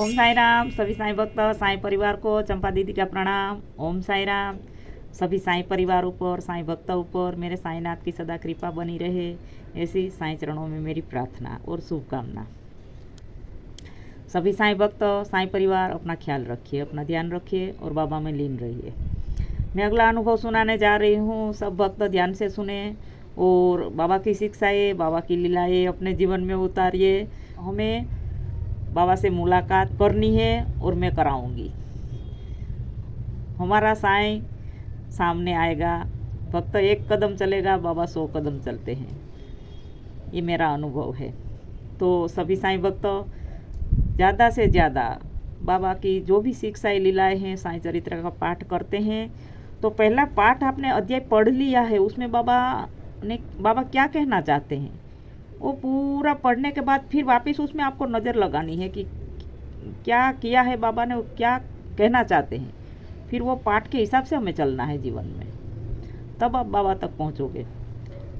ओम साई राम। सभी साईं भक्त साईं परिवार को चंपा दीदी का प्रणाम। ओम साई राम। सभी साईं परिवार ऊपर, साईं भक्त ऊपर मेरे साईंनाथ की सदा कृपा बनी रहे, ऐसी साईं चरणों में मेरी प्रार्थना और शुभकामना। सभी साईं भक्त साईं परिवार अपना ख्याल रखिए, अपना ध्यान रखिए और बाबा में लीन रहिए। मैं अगला अनुभव सुनाने जा रही हूँ। सब भक्त ध्यान से सुने और बाबा की शिक्षाएं, बाबा की लीलाएं अपने जीवन में उतारिए। हमें बाबा से मुलाकात करनी है और मैं कराऊंगी। हमारा साईं सामने आएगा, भक्त एक कदम चलेगा, बाबा 100 कदम चलते हैं। ये मेरा अनुभव है। तो सभी साईं भक्त ज़्यादा से ज़्यादा बाबा की जो भी शिक्षाएं लीलाएं हैं, साईं चरित्र का पाठ करते हैं। तो पहला पाठ आपने अध्याय पढ़ लिया है, उसमें बाबा क्या कहना चाहते हैं वो पूरा पढ़ने के बाद फिर वापस उसमें आपको नज़र लगानी है कि क्या किया है बाबा ने, क्या कहना चाहते हैं। फिर वो पाठ के हिसाब से हमें चलना है जीवन में, तब आप बाबा तक पहुंचोगे।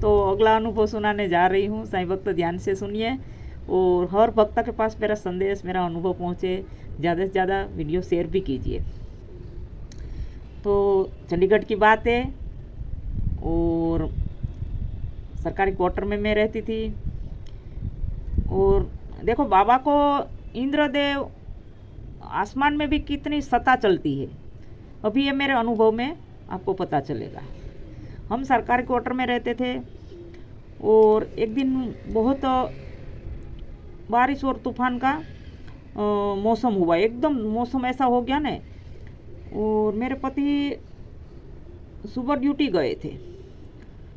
तो अगला अनुभव सुनाने जा रही हूँ। साईं भक्त ध्यान से सुनिए और हर भक्त के पास मेरा संदेश, मेरा अनुभव पहुँचे। ज़्यादा से ज़्यादा वीडियो शेयर भी कीजिए। तो चंडीगढ़ की बात है और सरकारी क्वार्टर में मैं रहती थी। और देखो बाबा को इंद्रदेव आसमान में भी कितनी सत्ता चलती है, अभी ये मेरे अनुभव में आपको पता चलेगा। हम सरकारी क्वार्टर में रहते थे और एक दिन बहुत बारिश और तूफान का मौसम हुआ। एकदम मौसम ऐसा हो गया ना। और मेरे पति सुबह ड्यूटी गए थे,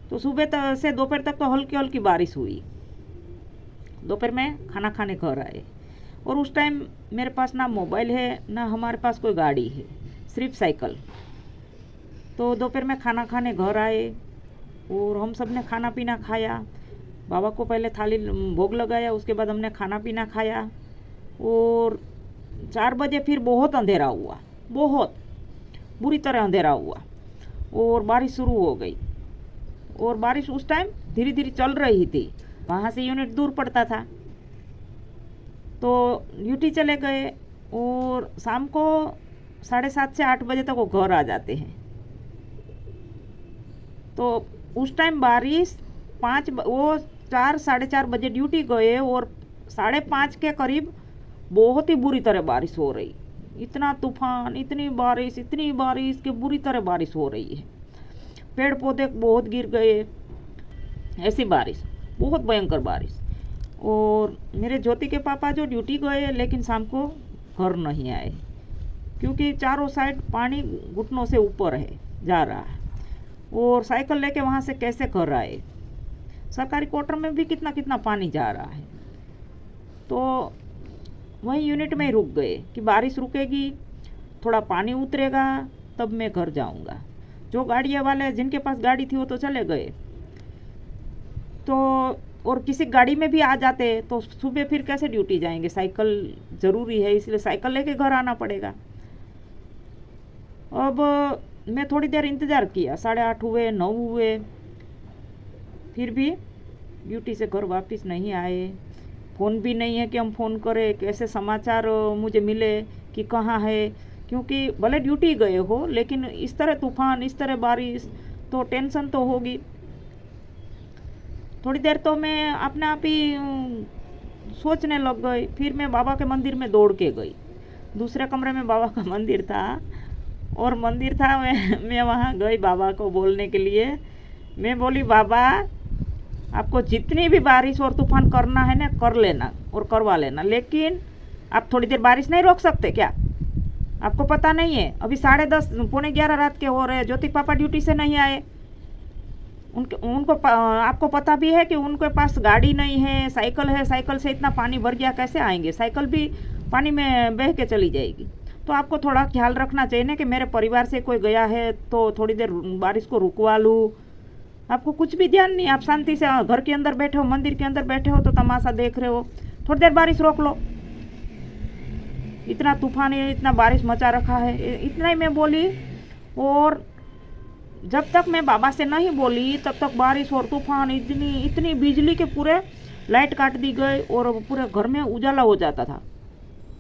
तो सुबह से दोपहर तक तो हल्की हल्की बारिश हुई। दोपहर में खाना खाने घर आए और उस टाइम मेरे पास ना मोबाइल है ना हमारे पास कोई गाड़ी है, सिर्फ साइकिल। तो दोपहर में खाना खाने घर आए और हम सब ने खाना पीना खाया। बाबा को पहले थाली भोग लगाया, उसके बाद हमने खाना पीना खाया। और 4 बजे फिर बहुत अंधेरा हुआ, बहुत बुरी तरह अंधेरा हुआ और बारिश शुरू हो गई। और बारिश उस टाइम धीरे धीरे चल रही थी, वहाँ से यूनिट दूर पड़ता था। तो ड्यूटी चले गए और शाम को 7:30 से 8 बजे तक वो घर आ जाते हैं। तो उस टाइम बारिश 4 साढ़े 4 बजे ड्यूटी गए और 5:30 के करीब बहुत ही बुरी तरह बारिश हो रही। इतना तूफान, इतनी बारिश कि बुरी तरह बारिश हो रही है। पेड़ पौधे बहुत गिर गए, ऐसी बारिश, बहुत भयंकर बारिश। और मेरे ज्योति के पापा जो ड्यूटी गए लेकिन शाम को घर नहीं आए, क्योंकि चारों साइड पानी घुटनों से ऊपर है, जा रहा है। और साइकिल लेके वहाँ से कैसे घर आए। सरकारी क्वार्टर में भी कितना कितना पानी जा रहा है। तो वहीं यूनिट में ही रुक गए कि बारिश रुकेगी, थोड़ा पानी उतरेगा, तब मैं घर जाऊंगा। जो गाड़ियाँ वाले जिनके पास गाड़ी थी वो तो चले गए। तो और किसी गाड़ी में भी आ जाते तो सुबह फिर कैसे ड्यूटी जाएंगे। साइकिल ज़रूरी है, इसलिए साइकिल लेके घर आना पड़ेगा। अब मैं थोड़ी देर इंतज़ार किया, 8:30 हुए, 9 हुए, फिर भी ड्यूटी से घर वापस नहीं आए। फ़ोन भी नहीं है कि हम फ़ोन करें, कैसे समाचार मुझे मिले कि कहाँ है। क्योंकि भले ड्यूटी गए हो लेकिन इस तरह तूफान, इस तरह बारिश, तो टेंशन तो होगी। थोड़ी देर तो मैं अपने आप ही सोचने लग गई। फिर मैं बाबा के मंदिर में दौड़ के गई। दूसरे कमरे में बाबा का मंदिर था और मंदिर था, मैं वहाँ गई बाबा को बोलने के लिए। मैं बोली, बाबा आपको जितनी भी बारिश और तूफान करना है ना, कर लेना और करवा लेना, लेकिन आप थोड़ी देर बारिश नहीं रोक सकते क्या? आपको पता नहीं है अभी 10:30 पौने 11 रात के हो रहे हैं, ज्योति पापा ड्यूटी से नहीं आए। उनको आपको पता भी है कि उनके पास गाड़ी नहीं है, साइकिल है, साइकिल से इतना पानी भर गया, कैसे आएंगे? साइकिल भी पानी में बह के चली जाएगी। तो आपको थोड़ा ख्याल रखना चाहिए ना कि मेरे परिवार से कोई गया है तो थोड़ी देर बारिश को रुकवा लूँ। आपको कुछ भी ध्यान नहीं, आप शांति से घर के अंदर बैठे हो, मंदिर के अंदर बैठे हो तो तमाशा देख रहे हो, थोड़ी देर बारिश रोक लो। इतना तूफान है, इतना बारिश मचा रखा है, इतना ही मैं बोली। और जब तक मैं बाबा से नहीं बोली तब तक बारिश और तूफान, इतनी बिजली के पूरे लाइट काट दी गई और पूरे घर में उजाला हो जाता था।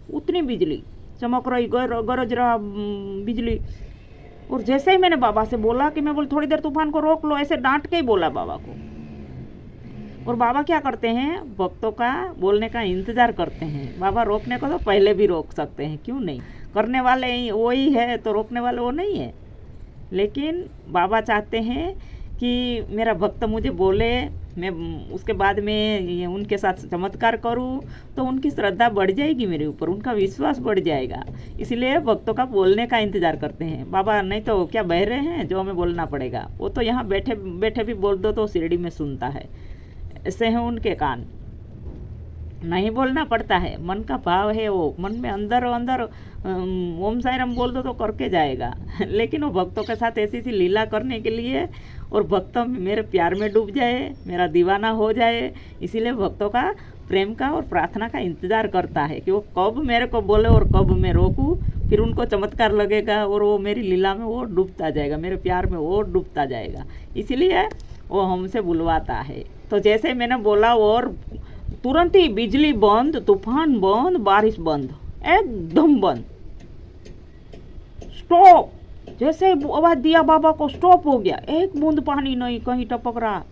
उतनी बिजली चमक रही, गरज रहा बिजली। और जैसे ही मैंने बाबा से बोला कि मैं बोली थोड़ी देर तूफान को रोक लो, ऐसे डांट के ही बोला बाबा को। और बाबा क्या करते हैं, भक्तों का बोलने का इंतज़ार करते हैं। बाबा रोकने को तो पहले भी रोक सकते हैं, क्यों नहीं, करने वाले वही है तो रोकने वाले वो नहीं है। लेकिन बाबा चाहते हैं कि मेरा भक्त मुझे बोले, मैं उसके बाद में उनके साथ चमत्कार करूं, तो उनकी श्रद्धा बढ़ जाएगी मेरे ऊपर, उनका विश्वास बढ़ जाएगा। इसलिए भक्तों का बोलने का इंतज़ार करते हैं बाबा। नहीं तो क्या बह रहे हैं जो हमें बोलना पड़ेगा, वो तो यहाँ बैठे बैठे भी बोल दो तो शिरडी में सुनता है। ऐसे हैं उनके कान, नहीं बोलना पड़ता है, मन का भाव है, वो मन में अंदर अंदर ओम साई राम बोल दो तो करके जाएगा। लेकिन वो भक्तों के साथ ऐसी सी लीला करने के लिए, और भक्त मेरे प्यार में डूब जाए, मेरा दीवाना हो जाए, इसीलिए भक्तों का प्रेम का और प्रार्थना का इंतज़ार करता है कि वो कब मेरे को बोले और कब मैं रोकूं। फिर उनको चमत्कार लगेगा और वो मेरी लीला में वो डूबता जाएगा, मेरे प्यार में वो डूबता जाएगा, इसीलिए वो हमसे बुलवाता है। तो जैसे मैंने बोला और तुरंत ही बिजली बंद, तूफान बंद, बारिश बंद, एकदम बंद, स्टॉप। जैसे आवाज दिया बाबा को, स्टॉप हो गया, एक बूंद पानी नहीं कहीं टपक रहा।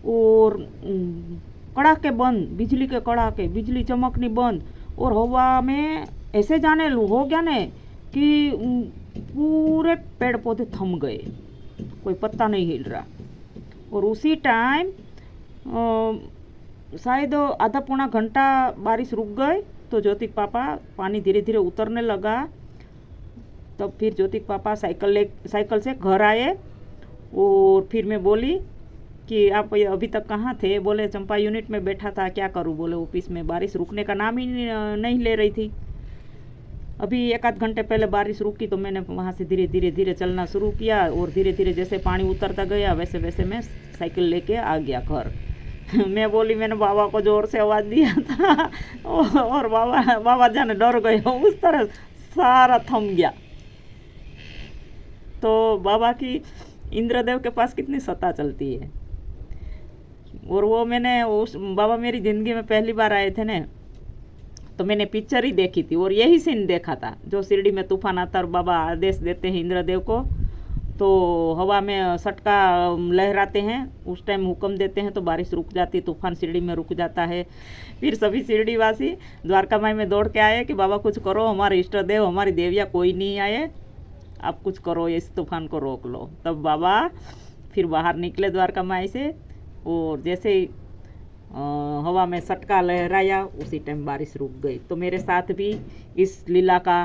और कड़ाके बंद, बिजली के कड़ाके, बिजली चमकनी बंद। और हवा में ऐसे जाने हो गया ने कि पूरे पेड़ पौधे थम गए, कोई पत्ता नहीं हिल रहा। और उसी टाइम शायद आधा पौना घंटा बारिश रुक गई, तो ज्योतिक पापा पानी धीरे धीरे उतरने लगा। तब फिर ज्योतिक पापा साइकिल से घर आए। और फिर मैं बोली कि आप अभी तक कहाँ थे? बोले चंपा यूनिट में बैठा था, क्या करूँ? बोले ऑफिस में बारिश रुकने का नाम ही नहीं ले रही थी। अभी एक आध घंटे पहले बारिश रुकी तो मैंने वहाँ से धीरे धीरे धीरे चलना शुरू किया। और धीरे धीरे जैसे पानी उतरता गया वैसे वैसे मैं साइकिल लेके आ गया घर। मैं बोली मैंने बाबा को ज़ोर से आवाज़ दिया था और बाबा जाने डर गए, उस तरह सारा थम गया। तो बाबा की इंद्रदेव के पास कितनी सत्ता चलती है। और वो मैंने उस बाबा मेरी ज़िंदगी में पहली बार आए थे ना, तो मैंने पिक्चर ही देखी थी और यही सीन देखा था, जो शिरडी में तूफान आता और बाबा आदेश देते हैं इंद्रदेव को, तो हवा में सटका लहराते हैं, उस टाइम हुक्म देते हैं तो बारिश रुक जाती, तूफान शिरडी में रुक जाता है। फिर सभी शिरडी वासी द्वारका माई में दौड़ के आए कि बाबा कुछ करो, हमारे इष्ट देव हमारी देविया कोई नहीं आए, आप कुछ करो, इस तूफान को रोक लो। तब बाबा फिर बाहर निकले द्वारका माई से, और जैसे ही हवा में सटका लहराया उसी टाइम बारिश रुक गई। तो मेरे साथ भी इस लीला का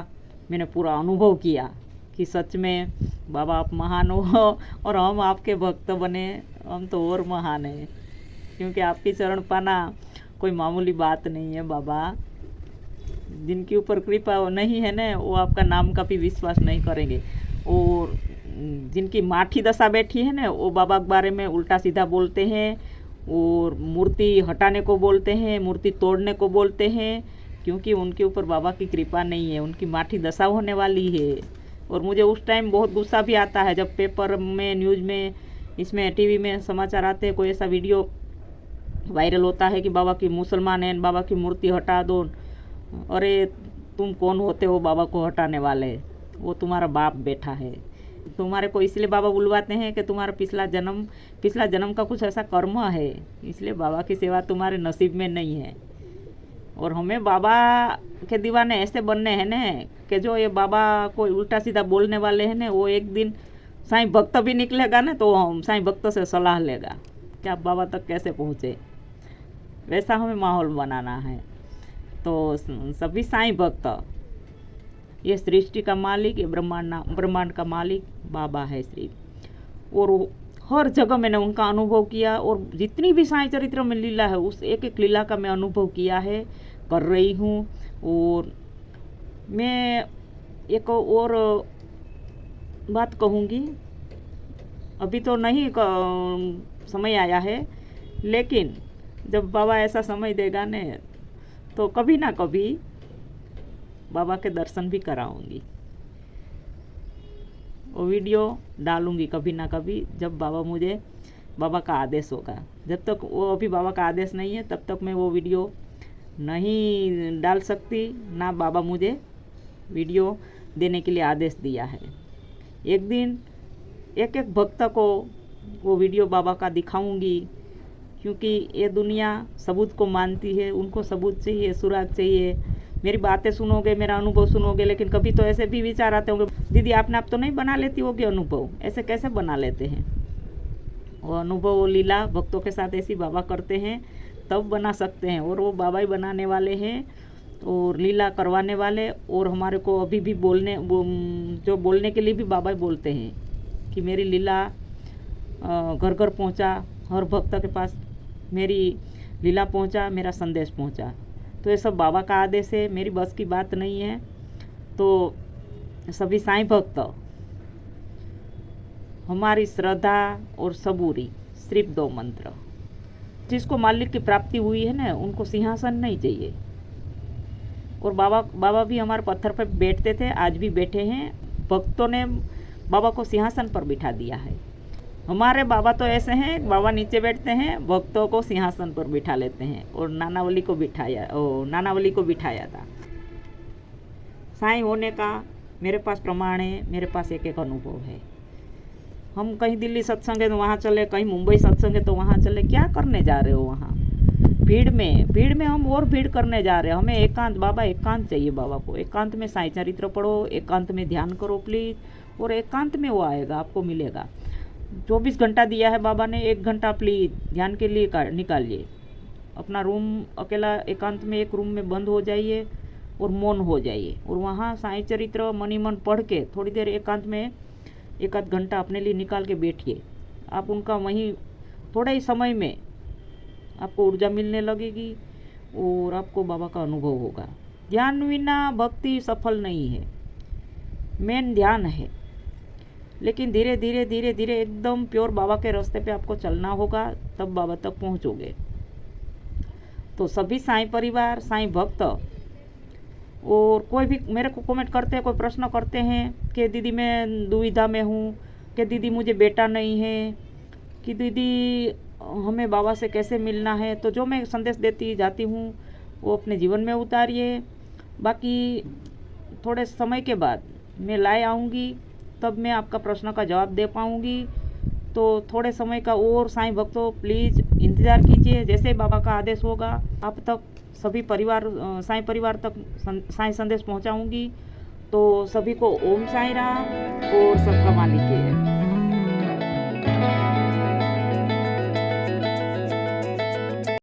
मैंने पूरा अनुभव किया कि सच में बाबा आप महान हो और हम आपके भक्त बने, हम तो और महान हैं, क्योंकि आपकी चरण पाना कोई मामूली बात नहीं है। बाबा जिनके ऊपर कृपा नहीं है ना, वो आपका नाम का भी विश्वास नहीं करेंगे। और जिनकी माठी दशा बैठी है ना, वो बाबा के बारे में उल्टा सीधा बोलते हैं और मूर्ति हटाने को बोलते हैं, मूर्ति तोड़ने को बोलते हैं, क्योंकि उनके ऊपर बाबा की कृपा नहीं है, उनकी माठी दशा होने वाली है। और मुझे उस टाइम बहुत गुस्सा भी आता है जब पेपर में, न्यूज़ में, इसमें टीवी में समाचार आते हैं, कोई ऐसा वीडियो वायरल होता है कि बाबा की मुसलमान हैं, बाबा की मूर्ति हटा दो। अरे तुम कौन होते हो बाबा को हटाने वाले? वो तुम्हारा बाप बैठा है, तुम्हारे को इसलिए बाबा बुलवाते हैं कि तुम्हारा पिछला जन्म का कुछ ऐसा कर्म है, इसलिए बाबा की सेवा तुम्हारे नसीब में नहीं है। और हमें बाबा के दीवाने ऐसे बनने हैं ना कि जो ये बाबा को उल्टा सीधा बोलने वाले हैं ना, वो एक दिन साईं भक्त भी निकलेगा ना, तो हम साईं भक्त से सलाह लेगा कि आप बाबा तक कैसे पहुँचे। वैसा हमें माहौल बनाना है। तो सभी साईं भक्त, ये सृष्टि का मालिक, ये ब्रह्मांड का मालिक बाबा है श्री। और हर जगह मैंने उनका अनुभव किया, और जितनी भी साईं चरित्र में लीला है उस एक एक लीला का मैं अनुभव किया है, कर रही हूँ। और मैं एक और बात कहूँगी, अभी तो नहीं समय आया है, लेकिन जब बाबा ऐसा समय देगा ने, तो कभी ना कभी बाबा के दर्शन भी कराऊंगी, वो वीडियो डालूंगी कभी ना कभी, जब बाबा का आदेश होगा। जब तक वो अभी बाबा का आदेश नहीं है तब तक मैं वो वीडियो नहीं डाल सकती, ना बाबा मुझे वीडियो देने के लिए आदेश दिया है। एक दिन एक एक भक्त को वो वीडियो बाबा का दिखाऊंगी, क्योंकि ये दुनिया सबूत को मानती है, उनको सबूत चाहिए, सुराग चाहिए। मेरी बातें सुनोगे, मेरा अनुभव सुनोगे, लेकिन कभी तो ऐसे भी विचार आते होंगे, दीदी आपने आप तो नहीं बना लेती होगी अनुभव, ऐसे कैसे बना लेते हैं। वो अनुभव, वो लीला भक्तों के साथ ऐसी बाबा करते हैं तब बना सकते हैं, और वो बाबा ही बनाने वाले हैं और लीला करवाने वाले। और हमारे को अभी भी जो बोलने के लिए भी बाबा ही बोलते हैं कि मेरी लीला घर घर पहुंचा, हर भक्त के पास मेरी लीला पहुंचा, मेरा संदेश पहुंचा। तो ये सब बाबा का आदेश है, मेरी बस की बात नहीं है। तो सभी साईं भक्त हमारी श्रद्धा और सबूरी सिर्फ 2 मंत्र, जिसको मालिक की प्राप्ति हुई है ना, उनको सिंहासन नहीं चाहिए। और बाबा भी हमारे पत्थर पर बैठते थे, आज भी बैठे हैं। भक्तों ने बाबा को सिंहासन पर बिठा दिया है। हमारे बाबा तो ऐसे हैं, बाबा नीचे बैठते हैं, भक्तों को सिंहासन पर बिठा लेते हैं। और नानावली को बिठाया था। साईं होने का मेरे पास प्रमाण है, मेरे पास एक एक अनुभव है। हम कहीं दिल्ली सत्संग है तो वहाँ चले, कहीं मुंबई सत्संग है तो वहाँ चले। क्या करने जा रहे हो वहाँ भीड़ में हम और भीड़ करने जा रहे हैं। हमें एकांत, बाबा एकांत चाहिए। बाबा को एकांत में साईं चरित्र पढ़ो, एकांत में ध्यान करो प्लीज़, और एकांत में वो आएगा, आपको मिलेगा। 24 घंटा दिया है बाबा ने, 1 घंटा प्लीज़ ध्यान के लिए निकालिए। अपना रूम अकेला एकांत में एक रूम में बंद हो जाइए और मौन हो जाइए, और वहाँ साईं चरित्र मनी मन पढ़ के थोड़ी देर एकांत में 1 आध घंटा अपने लिए निकाल के बैठिए। आप उनका वहीं थोड़े ही समय में आपको ऊर्जा मिलने लगेगी और आपको बाबा का अनुभव होगा। ध्यान बिना भक्ति सफल नहीं है। मेन ध्यान है, लेकिन धीरे धीरे एकदम प्योर बाबा के रास्ते पे आपको चलना होगा, तब बाबा तक पहुंचोगे। तो सभी साईं परिवार, साईं भक्त, और कोई भी मेरे को कमेंट करते हैं, कोई प्रश्न करते हैं कि दीदी मैं दुविधा में हूँ, कि दीदी मुझे बेटा नहीं है, कि दीदी हमें बाबा से कैसे मिलना है। तो जो मैं संदेश देती जाती हूँ वो अपने जीवन में उतारिए। बाकी थोड़े समय के बाद मैं लाए आऊँगी, तब मैं आपका प्रश्न का जवाब दे पाऊँगी। तो थोड़े समय का और साईं भक्तों प्लीज़ इंतज़ार कीजिए। जैसे बाबा का आदेश होगा आप तक सभी परिवार, साईं परिवार तक साईं संदेश पहुँचाऊँगी। तो सभी को ओम साईं राम और सबका मालिक है।